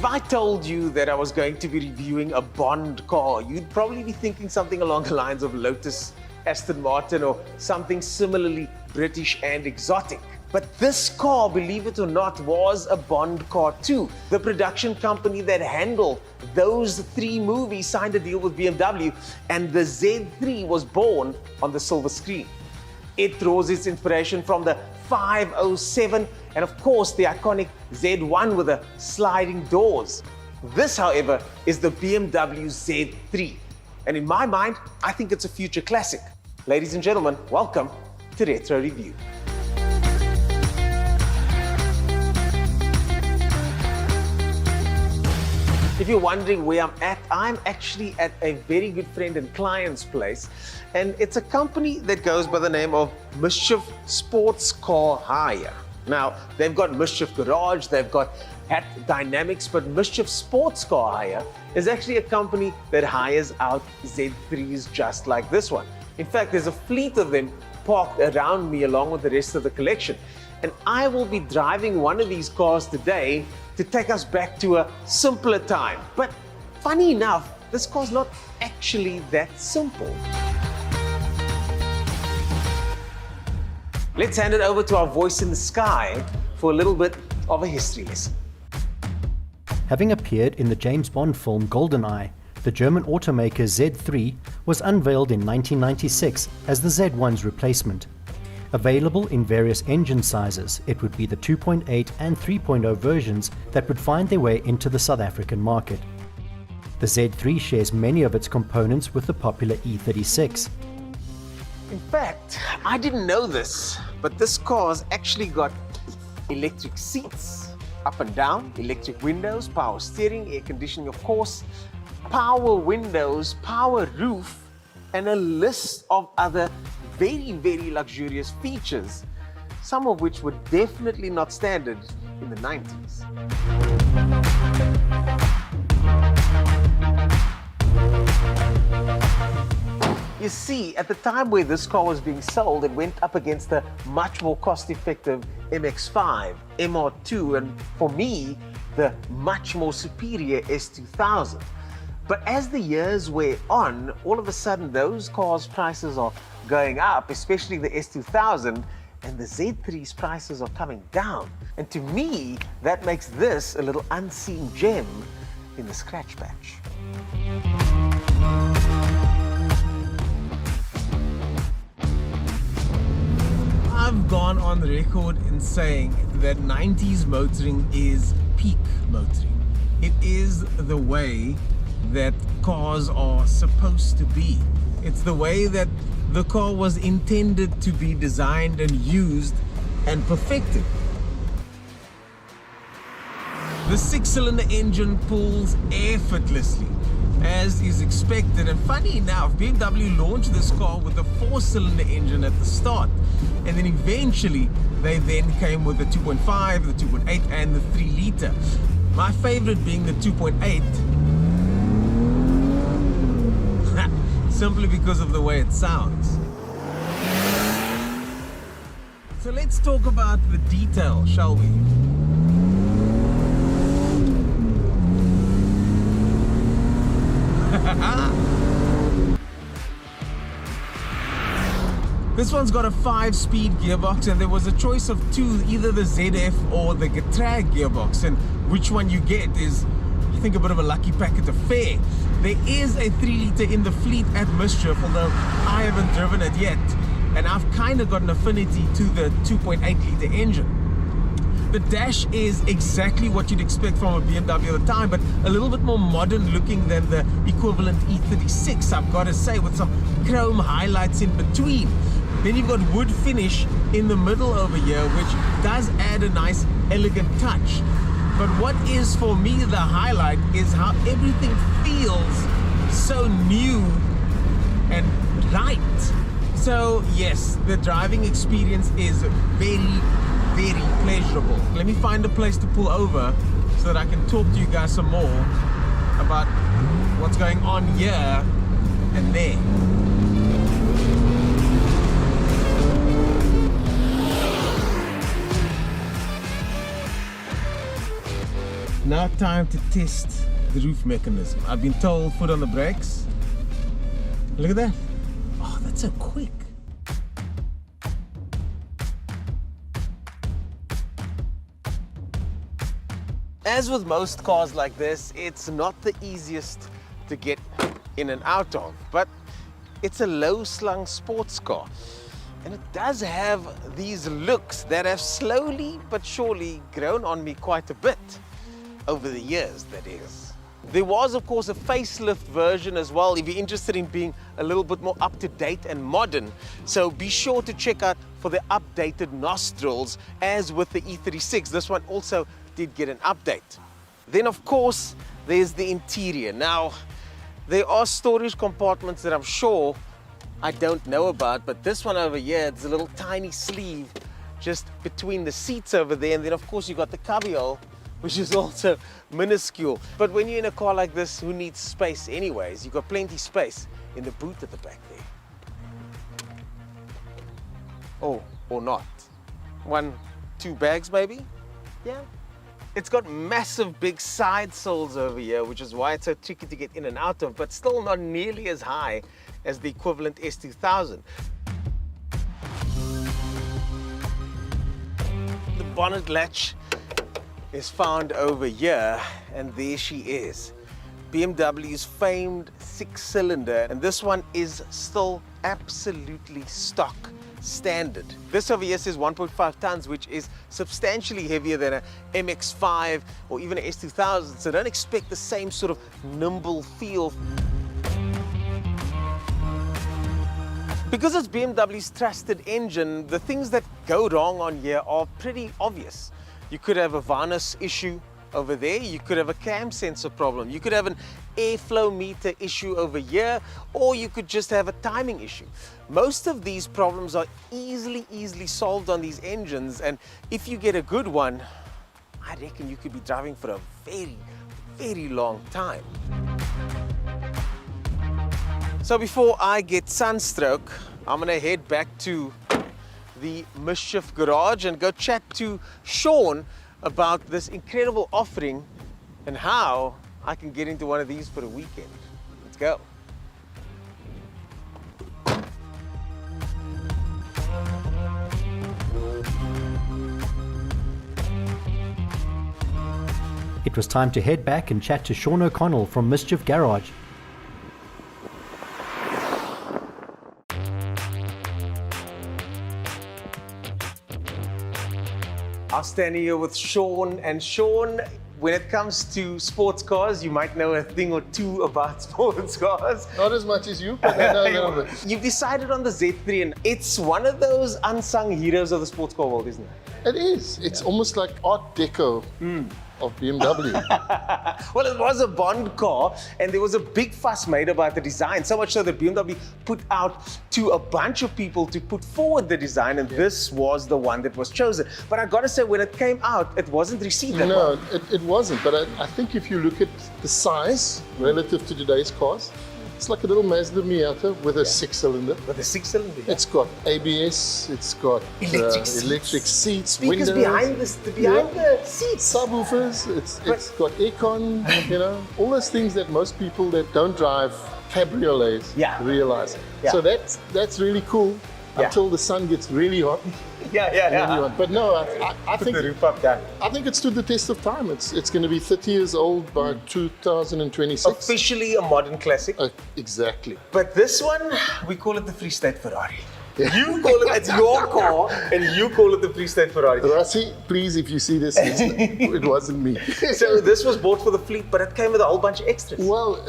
If I told you that I was going to be reviewing a Bond car, you'd probably be thinking something along the lines of Lotus, Aston Martin, or something similarly British and exotic. But this car, believe it or not, was a Bond car too. The production company that handled those three movies signed a deal with BMW, and the Z3 was born on the silver screen. It draws its inspiration from the 507 and of course the iconic Z1 with the sliding doors. This, however, is the BMW Z3. And in my mind, I think it's a future classic. Ladies and gentlemen, welcome to Retro Review. If you're wondering where I'm actually at a very good friend and client's place, and it's a company that goes by the name of Mischief Sports Car Hire. Now, they've got Mischief Garage, they've got Hat Dynamics, but Mischief Sports Car Hire is actually a company that hires out Z3s just like this one. In fact, there's a fleet of them parked around me along with the rest of the collection. And I will be driving one of these cars today to take us back to a simpler time. But funny enough, this car's not actually that simple. Let's hand it over to our voice in the sky for a little bit of a history lesson. Having appeared in the James Bond film GoldenEye, the German automaker Z3 was unveiled in 1996 as the Z1's replacement. Available in various engine sizes, it would be the 2.8 and 3.0 versions that would find their way into the South African market. The Z3 shares many of its components with the popular E36. In fact, I didn't know this, but this car's actually got electric seats, up and down, electric windows, power steering, air conditioning of course, power windows, power roof, and a list of other very, very luxurious features, some of which were definitely not standard in the 90s. You see, at the time where this car was being sold, it went up against a much more cost-effective MX-5, MR2, and for me, the much more superior S2000. But as the years wear on, all of a sudden those cars' prices are going up, especially the S2000, and the Z3's prices are coming down. And to me, that makes this a little unseen gem in the scratch patch. I've gone on record in saying that 90s motoring is peak motoring. It is the way that cars are supposed to be. It's the way that the car was intended to be designed and used and perfected. The six-cylinder engine pulls effortlessly, as is expected. And funny enough, BMW launched this car with a four-cylinder engine at the start. And then eventually, they then came with the 2.5, the 2.8, and the 3-liter. My favorite being the 2.8. Simply because of the way it sounds. So let's talk about the detail, shall we? This one's got a 5-speed gearbox, and there was a choice of two, either the ZF or the Getrag gearbox, and which one you get is, I think, a bit of a lucky packet affair. There is a 3-liter in the fleet at Mischief, although I haven't driven it yet, and I've kind of got an affinity to the 2.8-liter engine. The dash is exactly what you'd expect from a BMW at the time, but a little bit more modern looking than the equivalent E36, I've got to say, with some chrome highlights in between. Then you've got wood finish in the middle over here, which does add a nice elegant touch. But what is for me the highlight is how everything feels so new and light. So yes, the driving experience is very, very pleasurable. Let me find a place to pull over so that I can talk to you guys some more about what's going on here and there. Now time to test the roof mechanism. I've been told foot on the brakes. Look at that. Oh, that's so quick. As with most cars like this, it's not the easiest to get in and out of, but it's a low-slung sports car. And it does have these looks that have slowly but surely grown on me quite a bit over the years, that is. There was, of course, a facelift version as well if you're interested in being a little bit more up-to-date and modern. So be sure to check out for the updated nostrils, as with the E36. This one also did get an update. Then, of course, there's the interior. Now, there are storage compartments that I'm sure I don't know about, but this one over here, it's a little tiny sleeve just between the seats over there, and then of course you got the cubbyhole, which is also minuscule. But when you're in a car like this, who needs space anyways? You've got plenty space in the boot at the back there. Oh, or not. 1, 2 bags maybe? Yeah. It's got massive big side sills over here, which is why it's so tricky to get in and out of, but still not nearly as high as the equivalent S2000. The bonnet latch is found over here, and there she is. BMW's famed 6-cylinder, and this one is still absolutely stock standard. This over here says 1.5 tons, which is substantially heavier than a MX-5 or even an S2000, so don't expect the same sort of nimble feel. Because it's BMW's trusted engine, the things that go wrong on here are pretty obvious. You could have a varnish issue over there, you could have a cam sensor problem, you could have an airflow meter issue over here, or you could just have a timing issue. Most of these problems are easily solved on these engines, and if you get a good one, I reckon you could be driving for a very long time. So before I get sunstroke, I'm gonna head back to the Mischief Garage and go chat to Sean about this incredible offering and how I can get into one of these for a weekend. Let's go. It was time to head back and chat to Sean O'Connell from Mischief Garage. I'm standing here with Sean, and Sean, when it comes to sports cars, you might know a thing or two about sports cars. Not as much as you, but I know a little bit. You've decided on the Z3, and it's one of those unsung heroes of the sports car world, isn't it? It is. It's almost like Art Deco of BMW. Well, it was a Bond car, and there was a big fuss made about the design, so much so that BMW put out to a bunch of people to put forward the design, and this was the one that was chosen. But I gotta say, when it came out, it wasn't received that well. No, it wasn't. But I think if you look at the size relative to today's cars, it's like a little Mazda Miata with a 6-cylinder. With a 6-cylinder, yeah. It's got ABS, it's got electric seats, speakers windows, behind the seats, subwoofers, it's got aircon, you know, all those things that most people that don't drive cabriolets realize. Yeah. So that's really cool until the sun gets really hot. But no, I think the roof up there. I think it stood the test of time. It's going to be 30 years old by 2026. Officially a modern classic. Exactly. But this one, we call it the Free State Ferrari. You call it, it's your car, and you call it the Free State Ferrari. Rassi, please, if you see this, it wasn't me. So this was bought for the fleet, but it came with a whole bunch of extras. Well,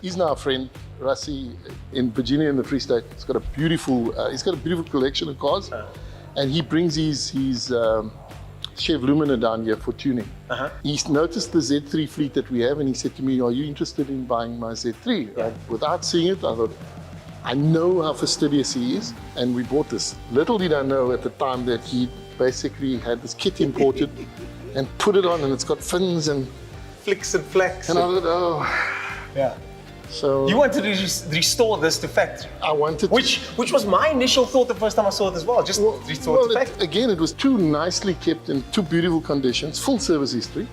he's now a friend, Rassi, in Virginia in the Free State. He's got a beautiful collection of cars, and he brings his Chev Lumina down here for tuning. He's noticed the Z3 fleet that we have, and he said to me, "Are you interested in buying my Z3?" Yeah. Without seeing it, I thought, I know how fastidious he is, and we bought this. Little did I know at the time that he basically had this kit imported and put it on, and it's got fins and flicks and flax. And I thought, oh. Yeah. So you wanted to restore this to factory? I wanted Which was my initial thought the first time I saw it as well, just restore it to factory. Again, it was too nicely kept in two beautiful conditions, full service history,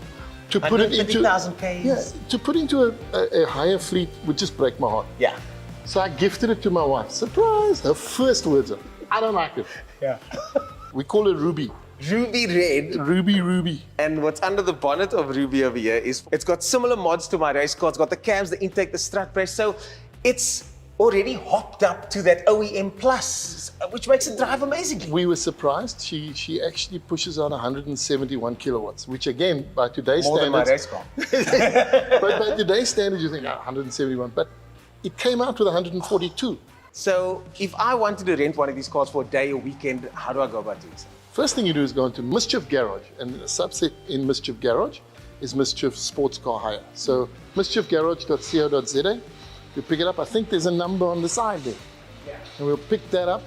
to put it into 130,000 Ks. yeah, to put into a higher fleet would just break my heart. Yeah. So I gifted it to my wife. Surprise! Her first words are, "I don't like it." Yeah. We call it Ruby. Ruby red. Ruby. And what's under the bonnet of Ruby over here is it's got similar mods to my race car. It's got the cams, the intake, the strut brace. So it's already hopped up to that OEM plus, which makes it drive amazingly. We were surprised. She actually pushes on 171 kilowatts, which again, by today's More standards, than my race car. but by today's standards, you think 171. But it came out with 142. So if I wanted to rent one of these cars for a day or weekend, how do I go about doing so? First thing you do is go into Mischief Garage, and a subset in Mischief Garage is Mischief Sports Car Hire. So mischiefgarage.co.za, you pick it up. I think there's a number on the side there. Yeah. And we'll pick that up.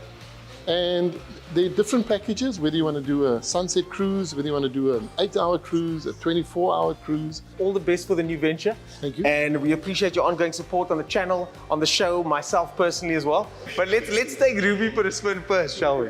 And there are different packages, whether you want to do a sunset cruise, whether you want to do an 8-hour cruise, a 24-hour cruise. All the best for the new venture. Thank you. And we appreciate your ongoing support on the channel, on the show, myself personally as well. But let's take Ruby for a spin first, shall we?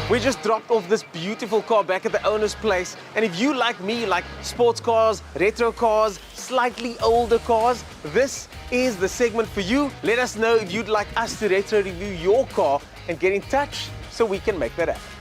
We just dropped off this beautiful car back at the owner's place. And if you, like me, like sports cars, retro cars, slightly older cars, this is the segment for you. Let us know if you'd like us to retro review your car and get in touch so we can make that happen.